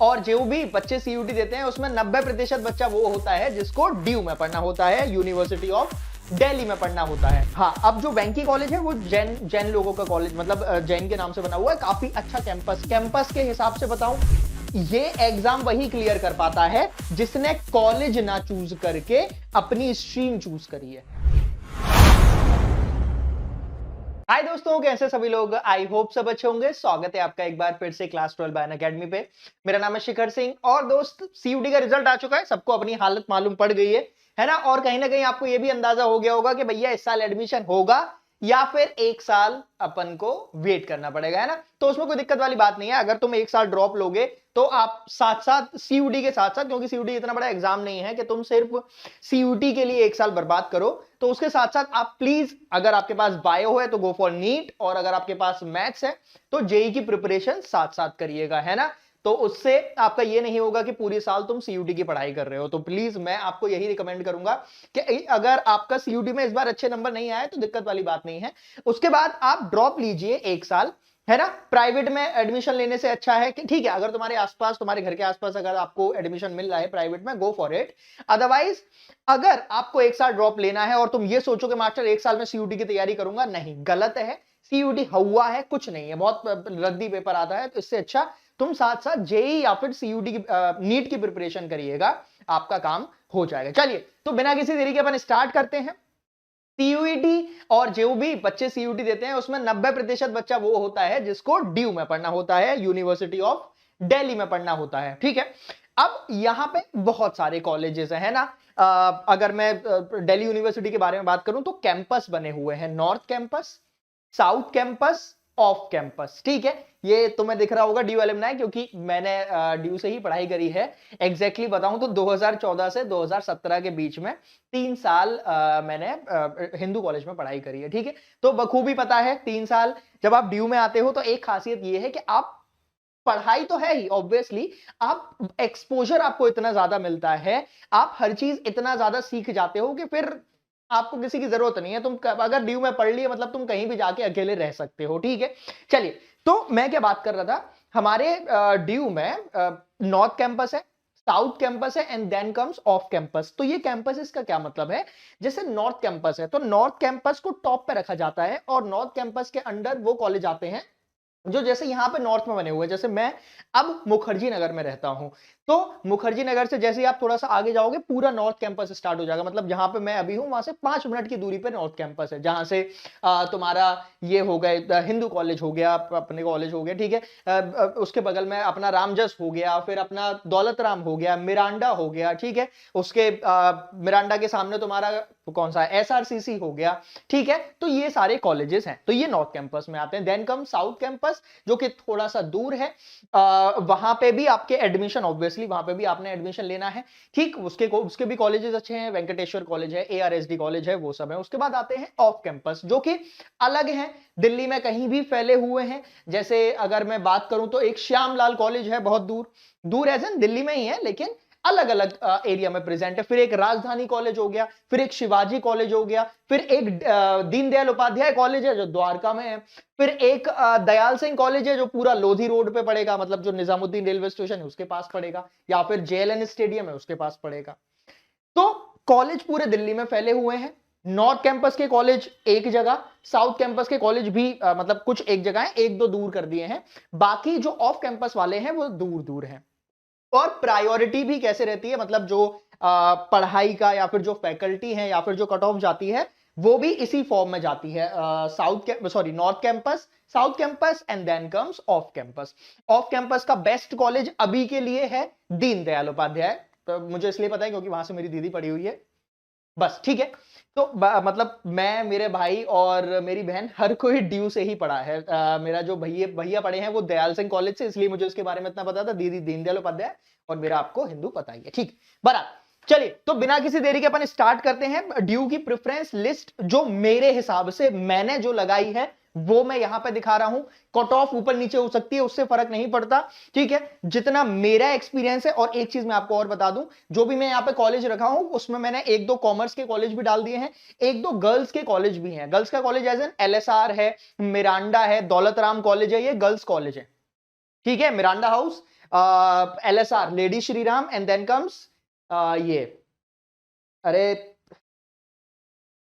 और जो भी बच्चे सीयूटी देते हैं उसमें 90% बच्चा वो होता है जिसको ड्यू में पढ़ना होता है, यूनिवर्सिटी ऑफ दिल्ली में पढ़ना होता है। हाँ, अब जो वेंकी कॉलेज है वो जैन लोगों का कॉलेज, मतलब जैन के नाम से बना हुआ है, काफी अच्छा कैंपस के हिसाब से बताऊं, ये एग्जाम वही क्लियर कर पाता है जिसने कॉलेज ना चूज करके अपनी स्ट्रीम चूज करी है। हाय दोस्तों, कैसे सभी लोग? आई होप सब अच्छे होंगे। स्वागत है आपका एक बार फिर से क्लास 12 बाय अकेडमी पे। मेरा नाम है शिखर सिंह और दोस्त सीयूटी का रिजल्ट आ चुका है, सबको अपनी हालत मालूम पड़ गई है ना। और कहीं ना कहीं आपको यह भी अंदाजा हो गया होगा कि भैया इस साल एडमिशन होगा या फिर एक साल अपन को वेट करना पड़ेगा, है ना। तो उसमें कोई दिक्कत वाली बात नहीं है। अगर तुम एक साल ड्रॉप लोगे तो आप साथ साथ सीयूटी के साथ साथ, क्योंकि सीयूटी इतना बड़ा एग्जाम नहीं है कि तुम सिर्फ सीयूटी के लिए एक साल बर्बाद करो, तो उसके साथ साथ आप प्लीज, अगर आपके पास बायो है तो गो फॉर नीट, और अगर आपके पास मैथ्स है तो जेई की प्रिपरेशन साथ साथ करिएगा, है ना। तो उससे आपका ये नहीं होगा कि पूरी साल तुम सीयूटी की पढ़ाई कर रहे हो। तो प्लीज मैं आपको यही रिकमेंड करूंगा कि अगर आपका सीयूटी में इस बार अच्छे नंबर नहीं आए तो दिक्कत वाली बात नहीं है, उसके बाद आप ड्रॉप लीजिए एक साल, है ना। प्राइवेट में एडमिशन लेने से अच्छा है कि ठीक है, अगर तुम्हारे आसपास, तुम्हारे घर के आसपास अगर आपको एडमिशन मिल रहा है प्राइवेट में, गो फॉर इट। अदरवाइज अगर आपको एक साल ड्रॉप लेना है और तुम ये सोचो कि मास्टर एक साल में सीयूटी की तैयारी करूंगा, नहीं, गलत है। सीयूटी हुआ है कुछ नहीं है, बहुत रद्दी पेपर आता है। तो इससे अच्छा तुम साथ साथ जेई या फिर सीयूटी की नीट की प्रिपरेशन करिएगा, आपका काम हो जाएगा। चलिए, तो बिना किसी देरी के अपन स्टार्ट करते हैं। सीयूटी और जो भी बच्चे सीयूटी देते हैं उसमें 90% बच्चा वो होता है जिसको ड्यू में पढ़ना होता है, यूनिवर्सिटी ऑफ दिल्ली में पढ़ना होता है, ठीक है। अब यहां पे बहुत सारे कॉलेजेस है ना। अगर मैं दिल्ली यूनिवर्सिटी के बारे में बात करूं तो कैंपस बने हुए हैं, north Campus, South campus, off campus, ठीक है। ये तुम्हें दिख रहा होगा ड्यू एलुमनाई, क्योंकि मैंने ड्यू से ही पढ़ाई करी है। एग्जैक्टली बताऊं तो 2014 से 2017 के बीच में 3 साल मैंने हिंदू कॉलेज में पढ़ाई करी है, ठीक है। तो बखूबी पता है 3 साल जब आप ड्यू में आते हो तो एक खासियत ये है कि आप, पढ़ाई तो है ही ऑब्वियसली, आप एक्सपोजर आपको इतना ज्यादा मिलता है, आप हर चीज इतना ज्यादा सीख जाते हो कि फिर आपको किसी की जरूरत नहीं है। तुम अगर ड्यू में पढ़ लिए मतलब तुम कहीं भी जाके अकेले रह सकते हो, ठीक है। चलिए, तो मैं क्या बात कर रहा था, हमारे ड्यू में नॉर्थ कैंपस है, साउथ कैंपस है and then comes off campus. तो ये कैंपस का क्या मतलब है, जैसे नॉर्थ कैंपस है तो नॉर्थ कैंपस को टॉप पे रखा जाता है और नॉर्थ कैंपस के अंडर वो कॉलेज आते हैं जो जैसे यहां पे नॉर्थ में बने हुए हैं। जैसे मैं अब मुखर्जी नगर में रहता हूं, तो मुखर्जी नगर से जैसे ही आप थोड़ा सा आगे जाओगे पूरा नॉर्थ कैंपस स्टार्ट हो जाएगा। मतलब जहां पे मैं अभी हूं वहां से 5 मिनट की दूरी पे नॉर्थ कैंपस है, जहां से तुम्हारा ये हो गए हिंदू कॉलेज हो गया, अपने कॉलेज हो गया, ठीक है। उसके बगल में अपना रामजस हो गया, फिर अपना दौलत राम हो गया, मिरांडा हो गया, ठीक है। उसके मिरांडा के सामने तुम्हारा कौन सा एसआरसीसी हो गया, ठीक है। तो ये सारे कॉलेजेस हैं, तो ये नॉर्थ कैंपस में आते हैं। देन कम साउथ कैंपस जो कि थोड़ा सा दूर है, वहां पे भी आपके एडमिशन, ऑब्वियसली वहां पे भी आपने एडमिशन लेना है, ठीक। उसके भी कॉलेजेस अच्छे हैं, वेंकटेश्वर कॉलेज है, एआरएसडी कॉलेज है, वो सब है। उसके बाद आते हैं ऑफ कैंपस जो कि अलग हैं, दिल्ली में कहीं भी फैले हुए हैं। जैसे अगर मैं बात करूं तो एक श्यामलाल कॉलेज है, बहुत दूर, दूर एज इन दिल्ली में ही है लेकिन अलग अलग एरिया में प्रेजेंट है। फिर एक राजधानी कॉलेज हो गया, फिर एक शिवाजी कॉलेज हो गया, फिर एक दीनदयाल उपाध्याय कॉलेज है जो द्वारका में है, फिर एक दयाल सिंह कॉलेज है जो पूरा लोधी रोड पे पड़ेगा, मतलब जो निजामुद्दीन रेलवे स्टेशन है उसके पास पड़ेगा, या फिर जेएलएन स्टेडियम है उसके पास पड़ेगा। तो कॉलेज पूरे दिल्ली में फैले हुए हैं। नॉर्थ कैंपस के कॉलेज एक जगह, साउथ कैंपस के कॉलेज भी मतलब कुछ एक जगह है, एक दो दूर कर दिए हैं, बाकी जो ऑफ कैंपस वाले हैं वो दूर दूर हैं। और प्रायोरिटी भी कैसे रहती है, मतलब जो पढ़ाई का या फिर जो फैकल्टी है या फिर जो कट ऑफ जाती है वो भी इसी फॉर्म में जाती है, North Campus, South Campus and then comes off campus. Off campus का बेस्ट कॉलेज अभी के लिए है दीनदयाल उपाध्याय, तो मुझे इसलिए पता है क्योंकि वहां से मेरी दीदी पढ़ी हुई है, बस, ठीक है। तो मतलब मैं, मेरे भाई और मेरी बहन हर कोई ड्यू से ही पढ़ा है। मेरा जो भैया पढ़े हैं वो दयाल सिंह कॉलेज से, इसलिए मुझे उसके बारे में इतना पता था। दीदी दीनदयाल उपाध्याय, और मेरा आपको हिंदू पता ही है, ठीक। बराबर, चलिए, तो बिना किसी देरी के अपन स्टार्ट करते हैं। ड्यू की प्रेफरेंस लिस्ट जो मेरे हिसाब से मैंने जो लगाई है वो मैं यहां पे दिखा रहा हूं। कट ऑफ ऊपर नीचे हो सकती है, उससे फर्क नहीं पड़ता, ठीक है। जितना मेरा एक्सपीरियंस है, और एक चीज मैं आपको और बता दूं, जो भी मैं यहां पे कॉलेज रखा हूं उसमें मैंने एक दो कॉमर्स के कॉलेज भी डाल दिए हैं, एक दो गर्ल्स के कॉलेज भी हैं। गर्ल्स का कॉलेज एज एन एलएसआर है, मिरांडा है, दौलत राम कॉलेज है, ये गर्ल्स कॉलेज है, ठीक है, Miranda House, LSR Lady Shri Ram, and then comes ये अरे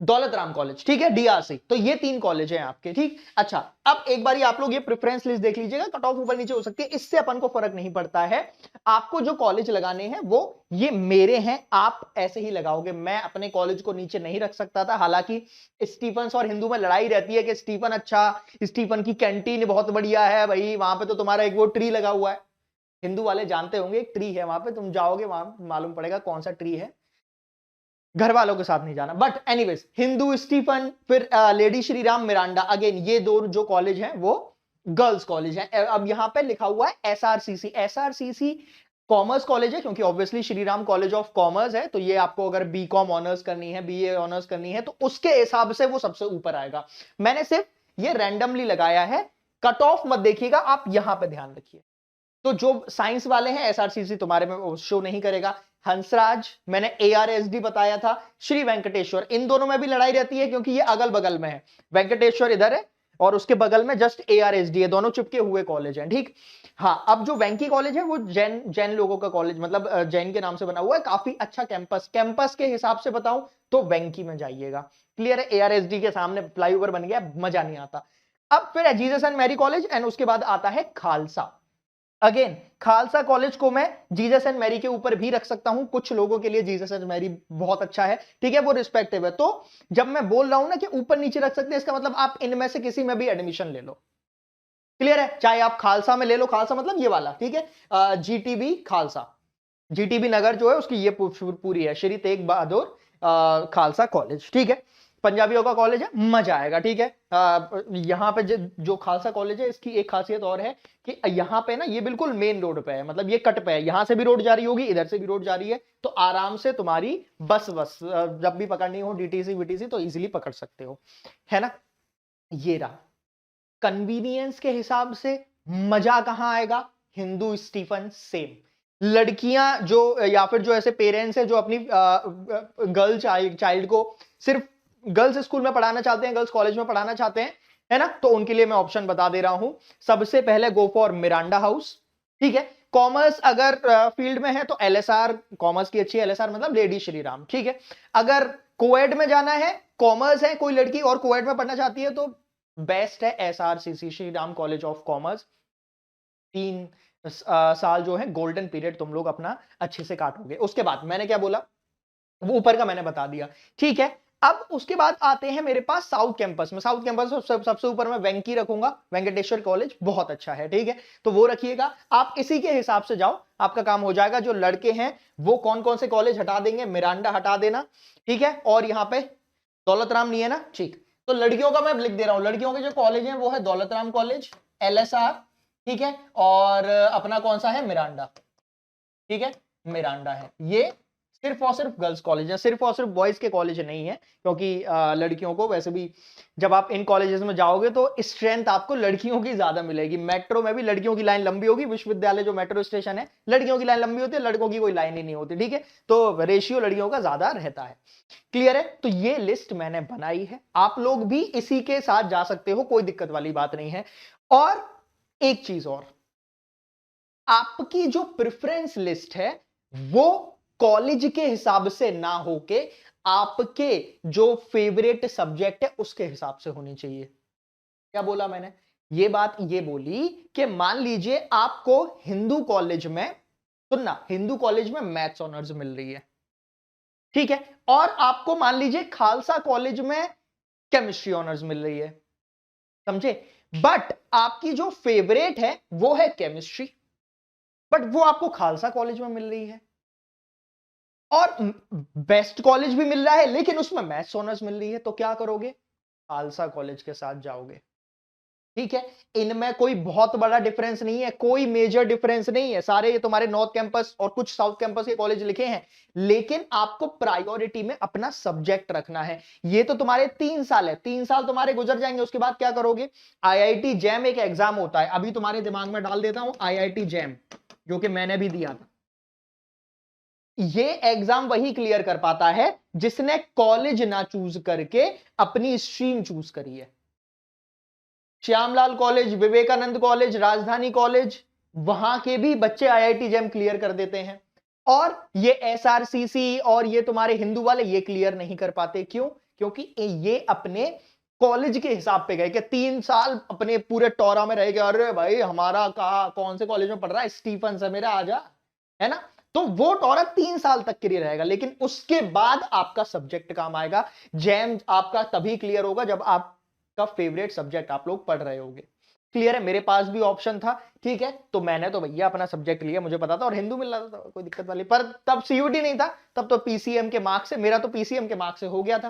दौलत राम कॉलेज, ठीक है, DRC। तो ये 3 कॉलेज हैं आपके, ठीक। अच्छा, अब एक बारी आप लोग ये प्रेफरेंस लिस्ट देख लीजिएगा, कट ऑफ ऊपर नीचे हो सकती है, इससे अपन को फर्क नहीं पड़ता है। आपको जो कॉलेज लगाने हैं वो ये मेरे हैं, आप ऐसे ही लगाओगे। मैं अपने कॉलेज को नीचे नहीं रख सकता था, हालांकि स्टीफन्स और हिंदू में लड़ाई रहती है कि स्टीफन अच्छा, स्टीफन की कैंटीन बहुत बढ़िया है भाई, वहां पे तो तुम्हारा एक वो ट्री लगा हुआ है। हिंदू वाले जानते होंगे एक ट्री है वहां पे, तुम जाओगे वहां मालूम पड़ेगा कौन सा ट्री है, घर वालों के साथ नहीं जाना। बट एनीवेज, हिंदू स्टीफन, फिर lady Shri Ram, Miranda, again ये दो जो कॉलेज हैं वो गर्ल्स कॉलेज हैं। अब यहां पे लिखा हुआ है SRCC। SRCC कॉमर्स कॉलेज है, क्योंकि obviously Shri Ram college of commerce है, तो ये आपको अगर बीकॉम ऑनर्स करनी है, BA ऑनर्स करनी है, तो उसके हिसाब से वो सबसे ऊपर आएगा। मैंने सिर्फ ये रैंडमली लगाया है, कट ऑफ मत देखिएगा, आप यहां पे ध्यान रखिए। तो जो साइंस वाले हैं SRCC तुम्हारे में शो नहीं करेगा। हंसराज मैंने ARSD बताया था, श्री वेंकटेश्वर, इन दोनों में भी लड़ाई रहती है क्योंकि ये अगल बगल में है। वेंकटेश्वर इधर है और उसके बगल में जस्ट ARSD है, दोनों चिपके हुए कॉलेज हैं, ठीक। हाँ, अब जो वेंकी कॉलेज है वो जैन लोगों का कॉलेज, मतलब जैन के नाम से बना हुआ है, काफी अच्छा कैंपस के हिसाब से बताऊं तो वेंकी में जाइएगा। क्लियर है, ARSD के सामने फ्लाईओवर बन गया, मजा नहीं आता। अब फिर जीसस एंड मैरी कॉलेज, एंड उसके बाद आता है खालसा। अगेन खालसा कॉलेज को मैं जीसस एंड मैरी के ऊपर भी रख सकता हूं, कुछ लोगों के लिए जीसस एंड मैरी बहुत अच्छा है, ठीक है, वो रिस्पेक्टिव है। तो जब मैं बोल रहा हूं ना कि ऊपर नीचे रख सकते हैं, इसका मतलब आप इनमें से किसी में भी एडमिशन ले लो। क्लियर है, चाहे आप खालसा में ले लो, खालसा मतलब ये वाला, ठीक है, GTB खालसा, GTB नगर जो है उसकी ये पूरी है, श्री तेग बहादुर खालसा कॉलेज, ठीक है, पंजाबियों का कॉलेज है, मजा आएगा, ठीक है। यहाँ पे जो खालसा कॉलेज है इसकी एक खासियत और है कि यहाँ पे ना ये बिल्कुल मेन रोड पे है, मतलब ये कट पे है, यहाँ से भी रोड जा रही होगी, इधर से भी रोड जा रही है, तो आराम से तुम्हारी बस जब भी पकड़नी हो DTC VTC तो इजीली पकड़ सकते हो, है ना। ये रहा कन्वीनियंस के हिसाब से, मजा कहां आएगा, हिंदू स्टीफन सेम। लड़कियां जो या फिर जो ऐसे पेरेंट्स हैं जो अपनी गर्ल चाइल्ड को सिर्फ गर्ल्स स्कूल में पढ़ाना चाहते हैं, गर्ल्स कॉलेज में पढ़ाना चाहते हैं, है ना, तो उनके लिए मैं ऑप्शन बता दे रहा हूं। सबसे पहले गो फॉर मिरांडा हाउस, ठीक है। कॉमर्स अगर फील्ड में है तो LSR कॉमर्स की अच्छी है, LSR मतलब लेडी श्री राम, ठीक है। अगर कोएड में जाना है, कॉमर्स है कोई लड़की और कोएड में पढ़ना चाहती है, तो बेस्ट है SRCC Shri Ram college of commerce. 3 साल जो है गोल्डन पीरियड तुम लोग अपना अच्छे से काटोगे। उसके बाद मैंने क्या बोला, वो ऊपर का मैंने बता दिया, ठीक है। अब उसके बाद आते हैं मेरे पास साउथ कैंपस में। साउथ कैंपस सबसे ऊपर मैं वेंकी रखूंगा, वेंकटेश्वर कॉलेज बहुत अच्छा है, ठीक है, तो वो रखिएगा। आप इसी के हिसाब से जाओ, आपका काम हो जाएगा। जो लड़के हैं वो कौन कौन से कॉलेज हटा देंगे, मिरांडा हटा देना, ठीक है, और यहाँ पे दौलत राम नहीं है ना, ठीक। तो लड़कियों का मैं लिख दे रहा हूं, लड़कियों के जो कॉलेज हैं वो है दौलत राम कॉलेज, LSR, ठीक है, और अपना कौन सा है, मिरांडा, ठीक है, मिरांडा है। ये सिर्फ और सिर्फ गर्ल्स कॉलेज है, सिर्फ और सिर्फ बॉयज के कॉलेज नहीं है, क्योंकि लड़कियों को वैसे भी जब आप इन कॉलेजेस में जाओगे तो स्ट्रेंथ आपको लड़कियों की ज्यादा मिलेगी। मेट्रो में भी लड़कियों की लाइन लंबी होगी, विश्वविद्यालय जो मेट्रो स्टेशन है लड़कियों की लाइन लंबी होती है, लड़कों की कोई लाइन ही नहीं होती, ठीक है, तो रेशियो लड़कियों का ज्यादा रहता है। क्लियर है, तो ये लिस्ट मैंने बनाई है, आप लोग भी इसी के साथ जा सकते हो, कोई दिक्कत वाली बात नहीं है। और एक चीज और, आपकी जो प्रेफरेंस लिस्ट है वो कॉलेज के हिसाब से ना होके आपके जो फेवरेट सब्जेक्ट है उसके हिसाब से होनी चाहिए। क्या बोला मैंने, ये बात ये बोली कि मान लीजिए आपको हिंदू कॉलेज में, सुनना, हिंदू कॉलेज में मैथ्स ऑनर्स मिल रही है, ठीक है, और आपको मान लीजिए खालसा कॉलेज में केमिस्ट्री ऑनर्स मिल रही है, समझे, बट आपकी जो फेवरेट है वो है केमिस्ट्री, बट वो आपको खालसा कॉलेज में मिल रही है, और बेस्ट कॉलेज भी मिल रहा है लेकिन उसमें मैथ्स ऑनर्स मिल रही है, तो क्या करोगे, खालसा कॉलेज के साथ जाओगे, ठीक है। इनमें कोई बहुत बड़ा डिफरेंस नहीं है, कोई मेजर डिफरेंस नहीं है, सारे ये तुम्हारे नॉर्थ कैंपस और कुछ साउथ कैंपस के कॉलेज लिखे हैं, लेकिन आपको प्रायोरिटी में अपना सब्जेक्ट रखना है। ये तो तुम्हारे 3 साल है, 3 साल तुम्हारे गुजर जाएंगे, उसके बाद क्या करोगे, IIT जैम एक एग्जाम होता है, अभी तुम्हारे दिमाग में डाल देता हूं, IIT जैम, जो कि मैंने भी दिया था। ये एग्जाम वही क्लियर कर पाता है जिसने कॉलेज ना चूज करके अपनी स्ट्रीम चूज करी है। श्यामलाल कॉलेज, विवेकानंद कॉलेज, राजधानी कॉलेज, वहां के भी बच्चे आईआईटी जेम क्लियर कर देते हैं, और ये एसआरसीसी और ये तुम्हारे हिंदू वाले ये क्लियर नहीं कर पाते। क्यों? क्योंकि ये अपने कॉलेज के हिसाब पे गए कि 3 साल अपने पूरे टोरा में रह गए, अरे भाई हमारा कहा कौन से कॉलेज में पढ़ रहा है, स्टीफन से मेरा आजा, है ना। तो वो टोरा 3 साल तक के लिए रहेगा, लेकिन उसके बाद आपका सब्जेक्ट काम आएगा। जैम आपका तभी क्लियर होगा जब आपका फेवरेट सब्जेक्ट आप लोग पढ़ रहे होगे। क्लियर है? मेरे पास भी ऑप्शन था, ठीक है, तो मैंने तो भैया अपना सब्जेक्ट लिया, मुझे पता था, और हिंदू मिल रहा था, कोई दिक्कत वाली, पर तब सीयूटी नहीं था, तब तो पीसीएम के मार्क्स से, मेरा तो पीसीएम के मार्क्स से हो गया था।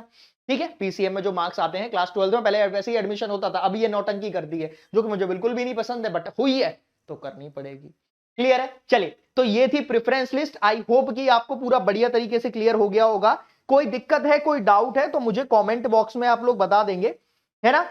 ठीक है, पीसीएम में जो मार्क्स आते हैं क्लास 12 में, पहले वैसे ही एडमिशन होता था, अभी ये नौटंकी कर दी है, जो कि मुझे बिल्कुल भी नहीं पसंद है, बट हुई है तो करनी पड़ेगी। क्लियर है? चलिए, तो ये थी प्रेफरेंस लिस्ट। आई होप कि आपको पूरा बढ़िया तरीके से क्लियर हो गया होगा। कोई दिक्कत है, कोई डाउट है तो मुझे कमेंट बॉक्स में आप लोग बता देंगे, है ना।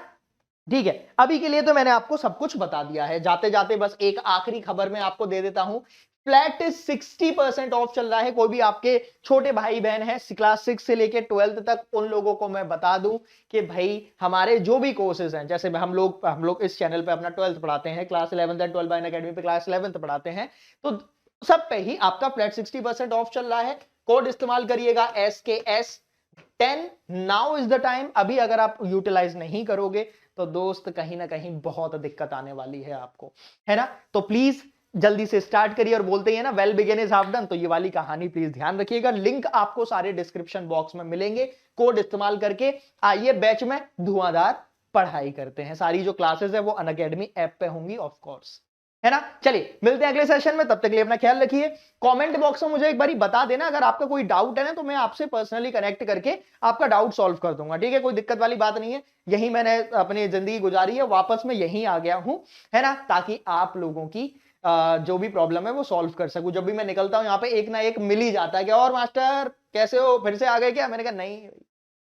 ठीक है, अभी के लिए तो मैंने आपको सब कुछ बता दिया है। जाते जाते बस एक आखिरी खबर मैं आपको दे देता हूं। फ्लैट 60% ऑफ चल रहा है। कोई भी आपके छोटे भाई बहन है क्लास 6 से लेके 12th तक, उन लोगों को मैं बता दूं कि भाई हमारे जो भी कोर्सेज हैं, जैसे हम लोग इस चैनल पे अपना 12th पढ़ाते हैं, क्लास 11th एंड 12 बाइन अकेडमी पे क्लास 11th पढ़ाते हैं, तो सब पे ही आपका फ्लैट 60% ऑफ चल रहा है। कोड इस्तेमाल करिएगा SKS10। Now is the time. अभी अगर आप यूटिलाइज नहीं करोगे तो दोस्त कहीं ना कहीं बहुत दिक्कत आने वाली है आपको, है ना। तो प्लीज जल्दी से स्टार्ट करिए, और बोलते हैं ना well begin is half done, तो ये वाली कहानी प्लीज ध्यान रखिएगा। लिंक आपको सारे डिस्क्रिप्शन बॉक्स में मिलेंगे। कोड इस्तेमाल करके आइए बैच में धुआंधार पढ़ाई करते हैं। सारी जो क्लासेस है वो अनअकैडमी ऐप पे होंगी ऑफ कोर्स, है ना। चलिए मिलते हैं अगले सेशन में, तब तक के लिए अपना ख्याल रखिए। कमेंट बॉक्स में मुझे एक बारी बता देना अगर आपका कोई डाउट है ना, तो मैं आपसे पर्सनली कनेक्ट करके आपका डाउट सॉल्व कर दूंगा, ठीक है। कोई दिक्कत वाली बात नहीं है। यही मैंने अपनी जिंदगी गुजारी है, वापस में यहीं आ गया हूं, है ना, ताकि आप लोगों की जो भी प्रॉब्लम है वो सॉल्व कर सकूं। जब भी मैं निकलता हूं यहाँ पे एक ना एक मिल ही जाता है कि और मास्टर कैसे हो, फिर से आ गए क्या। मैंने कहा नहीं,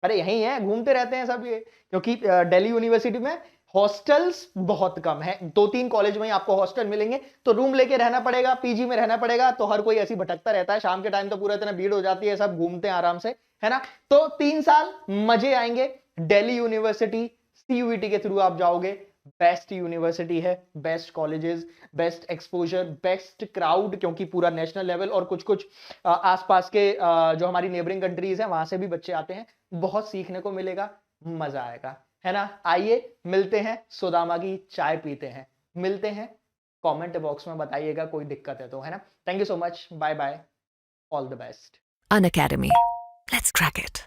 अरे यही है, घूमते रहते हैं सब ये। क्योंकि दिल्ली यूनिवर्सिटी में हॉस्टल्स बहुत कम है, 2-3 कॉलेज में ही आपको हॉस्टल मिलेंगे, तो रूम लेके रहना पड़ेगा, पीजी में रहना पड़ेगा। तो हर कोई ऐसी भटकता रहता है, शाम के टाइम तो पूरा इतना भीड़ हो जाती है, सब घूमते हैं आराम से, है ना। तो 3 साल मजे आएंगे। दिल्ली यूनिवर्सिटी सीयूईटी के थ्रू आप जाओगे, बेस्ट यूनिवर्सिटी है, best colleges, best exposure, best crowd, क्योंकि पूरा नेशनल लेवल और कुछ कुछ आसपास के जो हमारी नेबरिंग कंट्रीज हैं वहां से भी बच्चे आते हैं। बहुत सीखने को मिलेगा, मजा आएगा, है ना। आइए मिलते हैं, सुदामा की चाय पीते हैं, मिलते हैं। कमेंट बॉक्स में बताइएगा कोई दिक्कत है तो, है ना। Thank you so much, bye bye, all the best. Unacademy. Let's crack it.